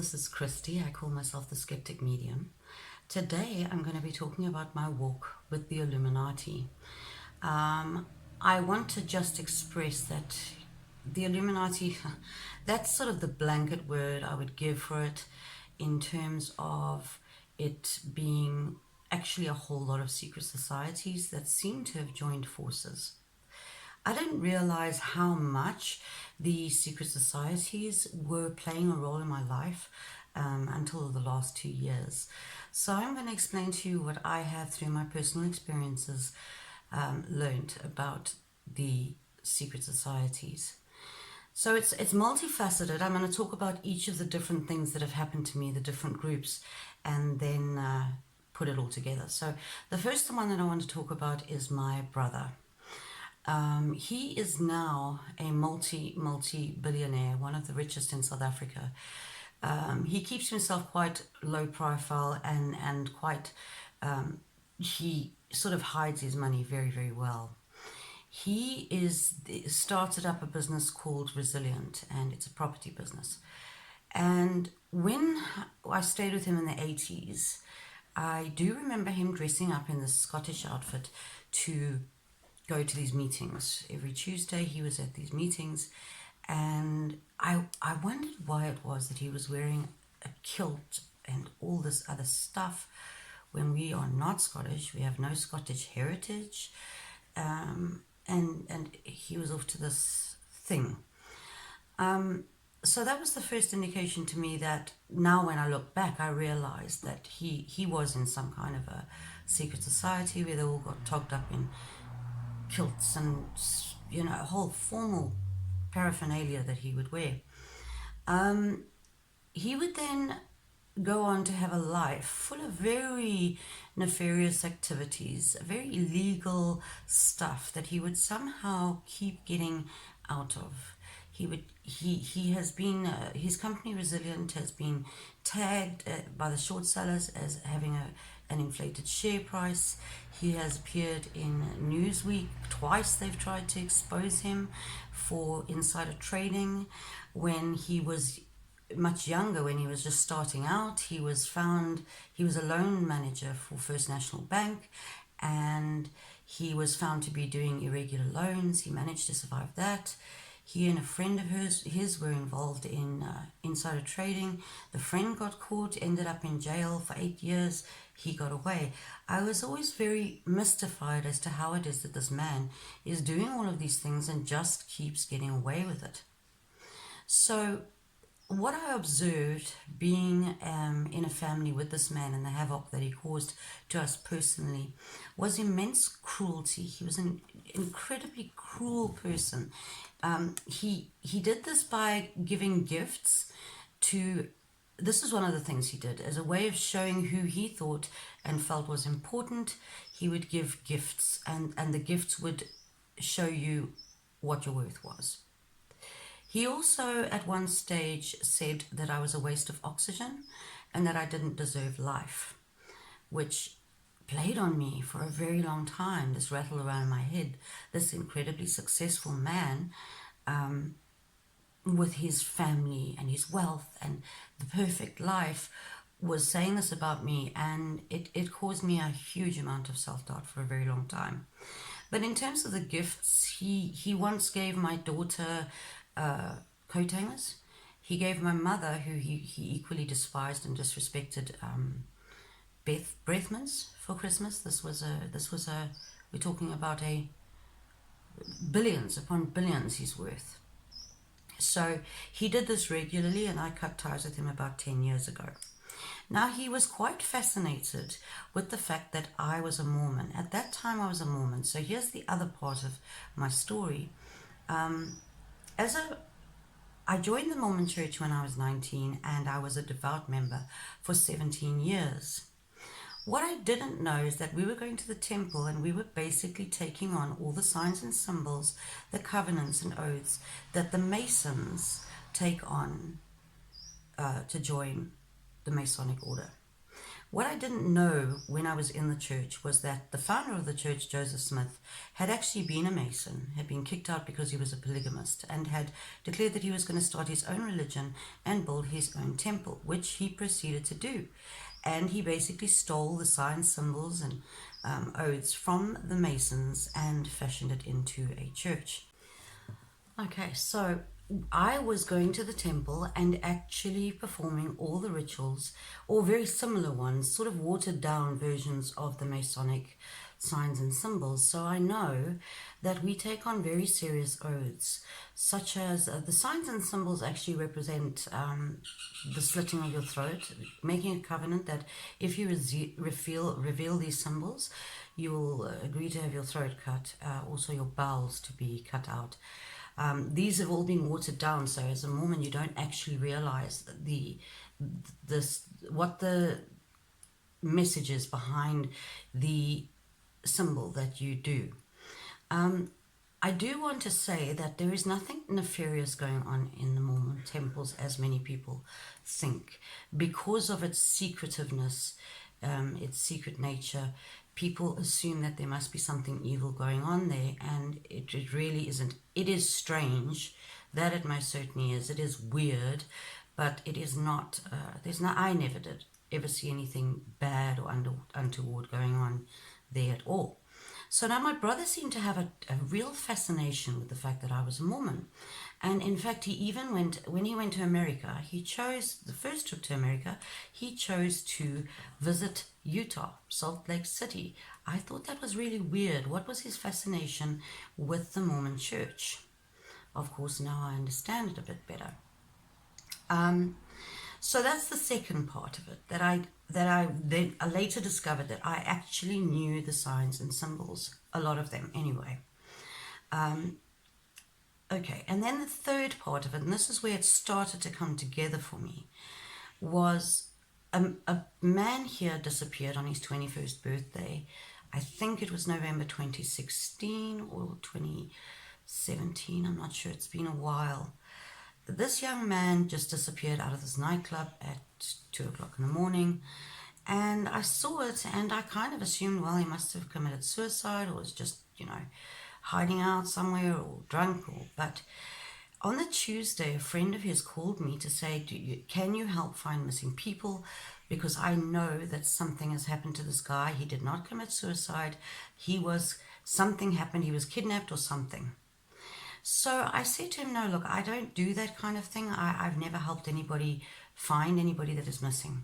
this is Christy. I call myself the Skeptic Medium. Today I'm going to be talking about my walk with the Illuminati. I want to just express that the Illuminati, that's sort of the blanket word I would give for it in terms of it being actually a whole lot of secret societies that seem to have joined forces. I didn't realize how much the secret societies were playing a role in my life until the last 2 years. So I'm going to explain to you what I have through my personal experiences learned about the secret societies. So it's multifaceted. I'm going to talk about each of the different things that have happened to me, the different groups, and then put it all together. So the first one that I want to talk about is my brother. He is now a multi-billionaire, one of the richest in South Africa. He keeps himself quite low profile and quite, he sort of hides his money very, very well. He started up a business called Resilient, and it's a property business. And when I stayed with him in the 80s, I do remember him dressing up in this Scottish outfit to go to these meetings. Every Tuesday he was at these meetings, and I wondered why it was that he was wearing a kilt and all this other stuff when we are not Scottish. We have no Scottish heritage, and he was off to this thing. So that was the first indication to me that now when I look back, I realized that he was in some kind of a secret society where they all got togged up in kilts and, you know, a whole formal paraphernalia that he would wear. He would then go on to have a life full of very nefarious activities, very illegal stuff that he would somehow keep getting out of. He has been, his company Resilient has been tagged by the short sellers as having an inflated share price. He has appeared in Newsweek twice. They've tried to expose him for insider trading. When he was much younger, when he was just starting out, he was a loan manager for First National Bank, and he was found to be doing irregular loans. He managed to survive that. He and a friend of his were involved in insider trading. The friend got caught, ended up in jail for 8 years. He got away. I was always very mystified as to how it is that this man is doing all of these things and just keeps getting away with it. So what I observed being in a family with this man and the havoc that he caused to us personally was immense cruelty. He was an incredibly cruel person. He did this by giving gifts to, this is one of the things he did, as a way of showing who he thought and felt was important. He would give gifts, and the gifts would show you what your worth was. He also at one stage said that I was a waste of oxygen and that I didn't deserve life, which played on me for a very long time. This rattled around in my head. This incredibly successful man with his family and his wealth and the perfect life was saying this about me, and it caused me a huge amount of self-doubt for a very long time. But in terms of the gifts, he once gave my daughter coat hangers. He gave my mother, who he equally despised and disrespected, breath mints for Christmas. This was a we're talking about a billions upon billions he's worth. So he did this regularly, and I cut ties with him about 10 years ago. Now, he was quite fascinated with the fact that I was a Mormon. At that time I was a Mormon. So here's the other part of my story. I joined the Mormon church when I was 19, and I was a devout member for 17 years. What I didn't know is that we were going to the temple, and we were basically taking on all the signs and symbols, the covenants and oaths that the Masons take on to join the Masonic order. What I didn't know when I was in the church was that the founder of the church, Joseph Smith, had actually been a Mason, had been kicked out because he was a polygamist, and had declared that he was going to start his own religion and build his own temple, which he proceeded to do. And he basically stole the signs, symbols, and oaths from the Masons and fashioned it into a church. Okay, so I was going to the temple and actually performing all the rituals, or very similar ones, sort of watered down versions of the Masonic signs and symbols. So I know that we take on very serious oaths, such as the signs and symbols actually represent the slitting of your throat, making a covenant that if you reveal these symbols, you will agree to have your throat cut, also your bowels to be cut out. These have all been watered down, so as a Mormon, you don't actually realize what the message is behind the symbol that you do. I do want to say that there is nothing nefarious going on in the Mormon temples, as many people think, because of its secretiveness, its secret nature. People assume that there must be something evil going on there, and it really isn't. It is strange, that it most certainly is. It is weird, but it is not. I never did ever see anything bad or untoward going on there at all. So now my brother seemed to have a real fascination with the fact that I was a Mormon. And in fact, he even when he went to America, he chose, the first trip to America, he chose to visit Utah, Salt Lake City. I thought that was really weird. What was his fascination with the Mormon church? Of course, now I understand it a bit better. So that's the second part of it, that I then later discovered that I actually knew the signs and symbols, a lot of them anyway. Okay, and then the third part of it, and this is where it started to come together for me, was a man here disappeared on his 21st birthday. I think it was November 2016 or 2017, I'm not sure, it's been a while. This young man just disappeared out of this nightclub at 2 o'clock in the morning, and I saw it and I kind of assumed, well, he must have committed suicide or was just, hiding out somewhere or drunk. But on the Tuesday, a friend of his called me to say, can you help find missing people? Because I know that something has happened to this guy. He did not commit suicide. Something happened. He was kidnapped or something. So I said to him, no, look, I don't do that kind of thing. I've never helped anybody find anybody that is missing.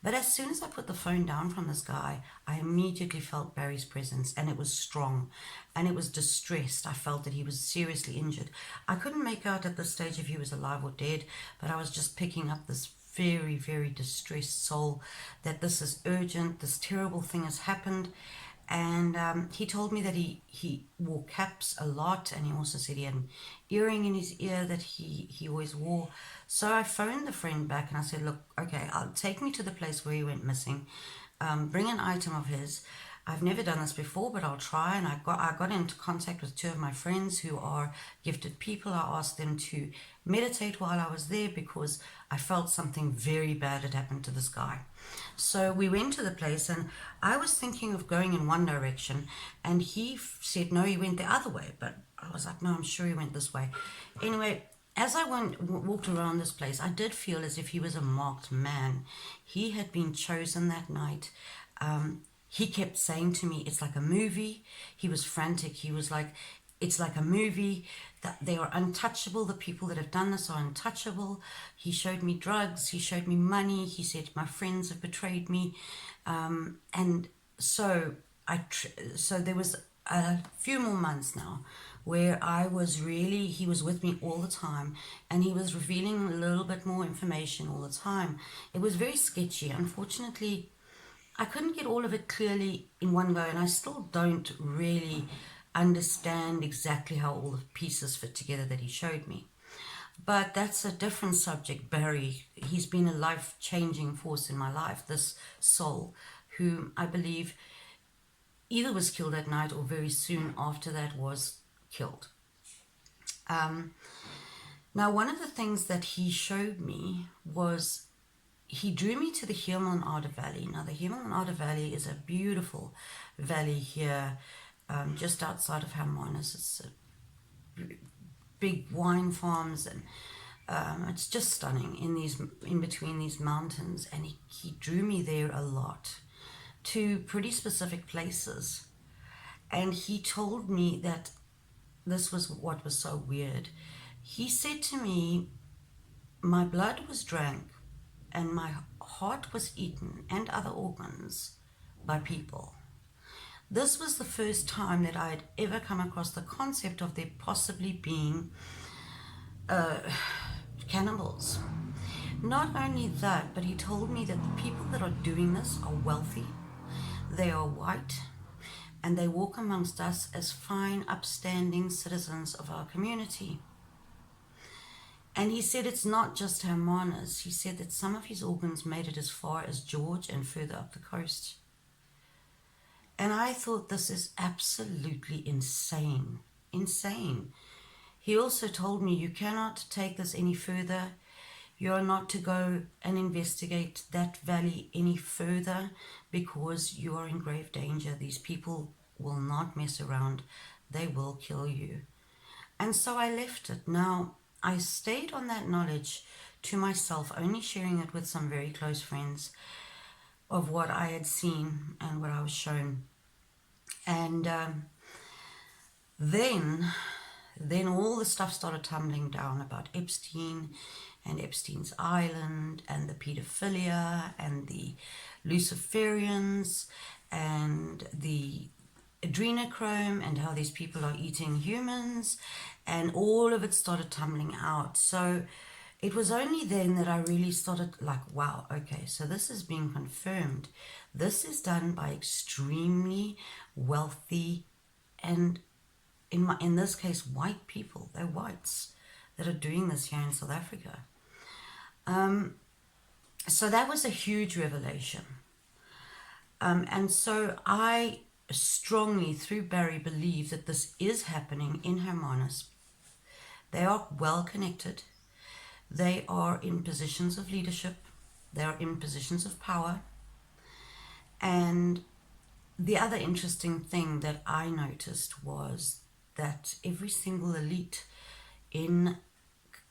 But as soon as I put the phone down from this guy, I immediately felt Barry's presence, and it was strong, and it was distressed. I felt that he was seriously injured. I couldn't make out at this stage if he was alive or dead, but I was just picking up this very, very distressed soul, that this is urgent, this terrible thing has happened. And he told me that he wore caps a lot, and he also said he had an earring in his ear that he always wore. So I phoned the friend back and I said, look, okay, I'll take me to the place where he went missing, bring an item of his. I've never done this before, but I'll try. And I got into contact with two of my friends who are gifted people. I asked them to meditate while I was there because I felt something very bad had happened to this guy. So we went to the place, and I was thinking of going in one direction, and he said no, he went the other way. But I was like, no, I'm sure he went this way. Anyway, as I walked around this place, I did feel as if he was a marked man. He had been chosen that night. He kept saying to me, it's like a movie. He was frantic. He was like, it's like a movie, that they are untouchable. The people that have done this are untouchable. He showed me drugs. He showed me money. He said, my friends have betrayed me. And so so there was a few more months now where he was with me all the time, and he was revealing a little bit more information all the time. It was very sketchy. Unfortunately, I couldn't get all of it clearly in one go, and I still don't really understand exactly how all the pieces fit together that he showed me. But that's a different subject. Barry, he's been a life-changing force in my life, this soul, whom I believe either was killed that night or very soon after that was killed. Now, one of the things that he showed me was he drew me to the Humanoid Valley. Now, the Humanoid Valley is a beautiful valley here, just outside of Hermanus. It's big wine farms, and it's just stunning in between these mountains. And he drew me there a lot to pretty specific places. And he told me that this was what was so weird. He said to me, my blood was drank and my heart was eaten and other organs by people. This was the first time that I had ever come across the concept of there possibly being cannibals. Not only that, but he told me that the people that are doing this are wealthy, they are white, and they walk amongst us as fine, upstanding citizens of our community. And he said it's not just Hermanus. He said that some of his organs made it as far as George and further up the coast. And I thought, this is absolutely insane. Insane. He also told me, you cannot take this any further. You are not to go and investigate that valley any further because you are in grave danger. These people will not mess around. They will kill you. And so I left it. Now, I stayed on that knowledge to myself, only sharing it with some very close friends of what I had seen and what I was shown. And then all the stuff started tumbling down about Epstein and Epstein's Island and the pedophilia and the Luciferians and the adrenochrome and how these people are eating humans, and all of it started tumbling out. So it was only then that I really started like, wow, okay, so this is being confirmed. This is done by extremely wealthy and in this case white people. They're whites that are doing this here in South Africa. So that was a huge revelation. And so I strongly, through Barry, believe that this is happening in Hermanus. They are well connected. They are in positions of leadership. They are in positions of power. And the other interesting thing that I noticed was that every single elite in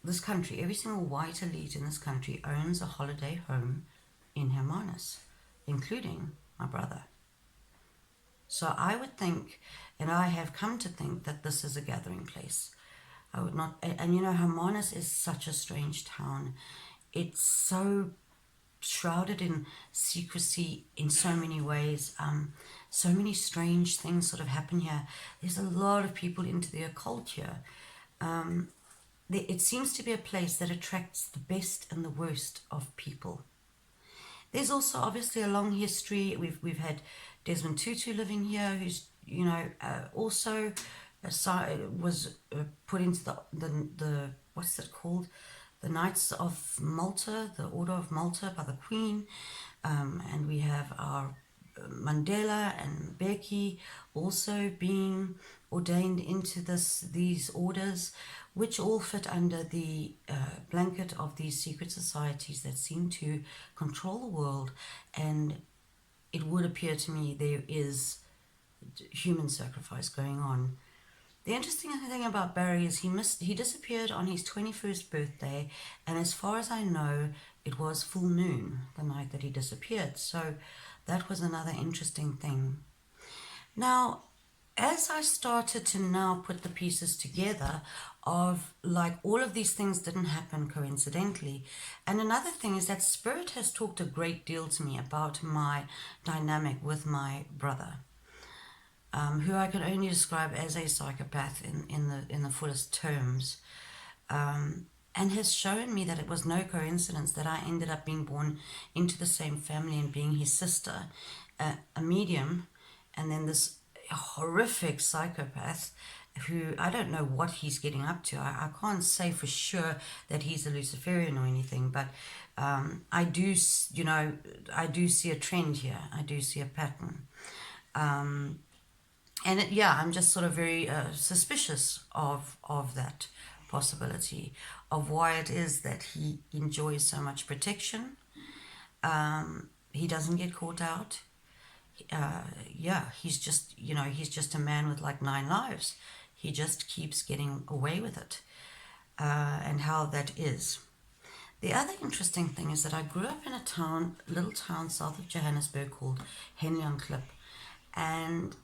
this country, every single white elite in this country owns a holiday home in Hermanus, including my brother. So I would think, and I have come to think, that this is a gathering place. I would not, and you know, Hermanus is such a strange town. It's so shrouded in secrecy in so many ways. So many strange things sort of happen here. There's a lot of people into the occult here. It seems to be a place that attracts the best and the worst of people. There's also obviously a long history. We've had Desmond Tutu living here, who's also was put into the what's it called, the Knights of Malta, the Order of Malta by the Queen, and we have our Mandela and Becky also being ordained into these orders, which all fit under the blanket of these secret societies that seem to control the world. And it would appear to me there is human sacrifice going on. The interesting thing about Barry is he disappeared on his 21st birthday, and as far as I know, it was full moon the night that he disappeared. So that was another interesting thing. Now, as I started to now put the pieces together of like all of these things didn't happen coincidentally. And another thing is that Spirit has talked a great deal to me about my dynamic with my brother, who I can only describe as a psychopath in the fullest terms, and has shown me that it was no coincidence that I ended up being born into the same family and being his sister, a medium, and then this horrific psychopath who I don't know what he's getting up to. I can't say for sure that he's a Luciferian or anything, but I do see a trend here. I do see a pattern. And I'm just sort of very suspicious of that possibility, of why it is that he enjoys so much protection He doesn't get caught out. Yeah, he's just, he's just a man with like 9 lives. He just keeps getting away with it, and how that is. The other interesting thing is that I grew up in a little town south of Johannesburg called Henley on Klip. And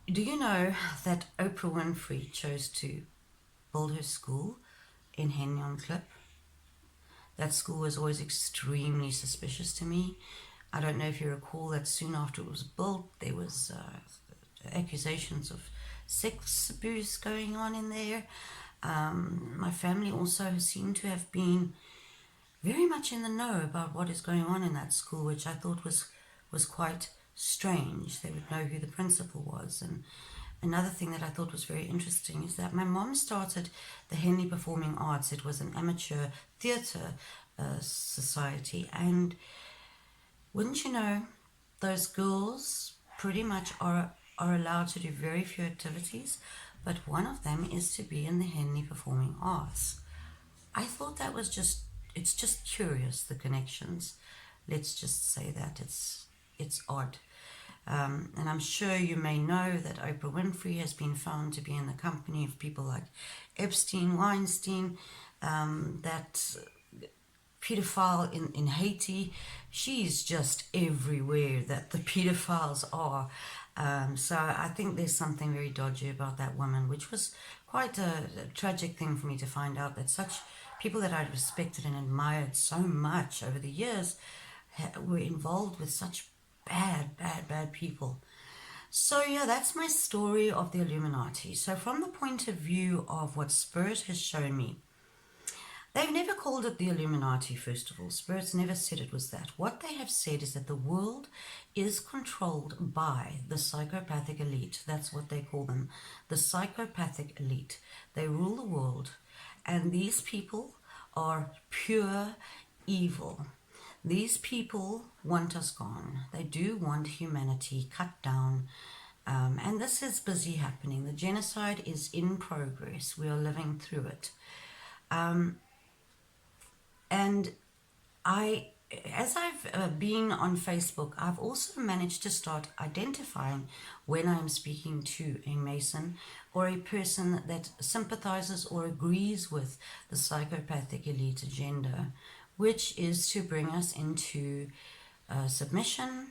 do you know that Oprah Winfrey chose to build her school in Henley on Klip? That school was always extremely suspicious to me. I don't know if you recall that soon after it was built, there was accusations of sex abuse going on in there. My family also seemed to have been very much in the know about what is going on in that school, which I thought was quite strange. They would know who the principal was. And another thing that I thought was very interesting is that my mom started the Henley Performing Arts. It was an amateur theatre society, and wouldn't you know, those girls pretty much are allowed to do very few activities, but one of them is to be in the Henley Performing Arts. I thought that was it's just curious, the connections. Let's just say that it's odd. And I'm sure you may know that Oprah Winfrey has been found to be in the company of people like Epstein, Weinstein, that pedophile in Haiti. She's just everywhere that the pedophiles are. So I think there's something very dodgy about that woman, which was quite a tragic thing for me to find out, that such people that I'd respected and admired so much over the years were involved with such bad people. So yeah, that's my story of the Illuminati. So from the point of view of what Spirit has shown me, they've never called it the Illuminati, first of all. Spirit's never said it was that. What they have said is that the world is controlled by the psychopathic elite. That's what they call them, the psychopathic elite. They rule the world, and these people are pure evil. These people want us gone. They do want humanity cut down. And this is busy happening. The genocide is in progress. We are living through it. And as I've been on Facebook, I've also managed to start identifying when I'm speaking to a Mason or a person that sympathizes or agrees with the psychopathic elite agenda, which is to bring us into submission,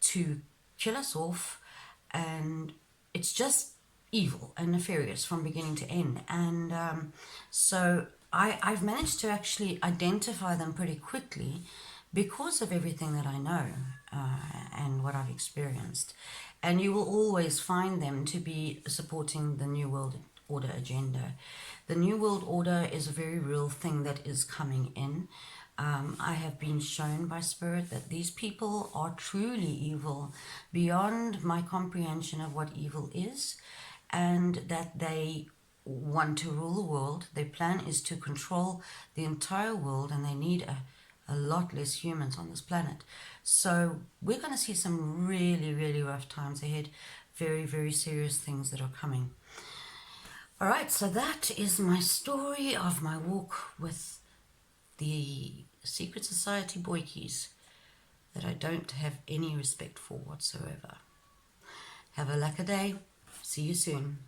to kill us off, and it's just evil and nefarious from beginning to end. And so I've managed to actually identify them pretty quickly because of everything that I know and what I've experienced. And you will always find them to be supporting the New World Order agenda. The New World Order is a very real thing that is coming in. I have been shown by Spirit that these people are truly evil beyond my comprehension of what evil is, and that they want to rule the world. Their plan is to control the entire world, and they need a lot less humans on this planet. So we're going to see some really rough times ahead. Very serious things that are coming. All right, so that is my story of my walk with the secret society boykies that I don't have any respect for whatsoever. Have a lucky day. See you soon.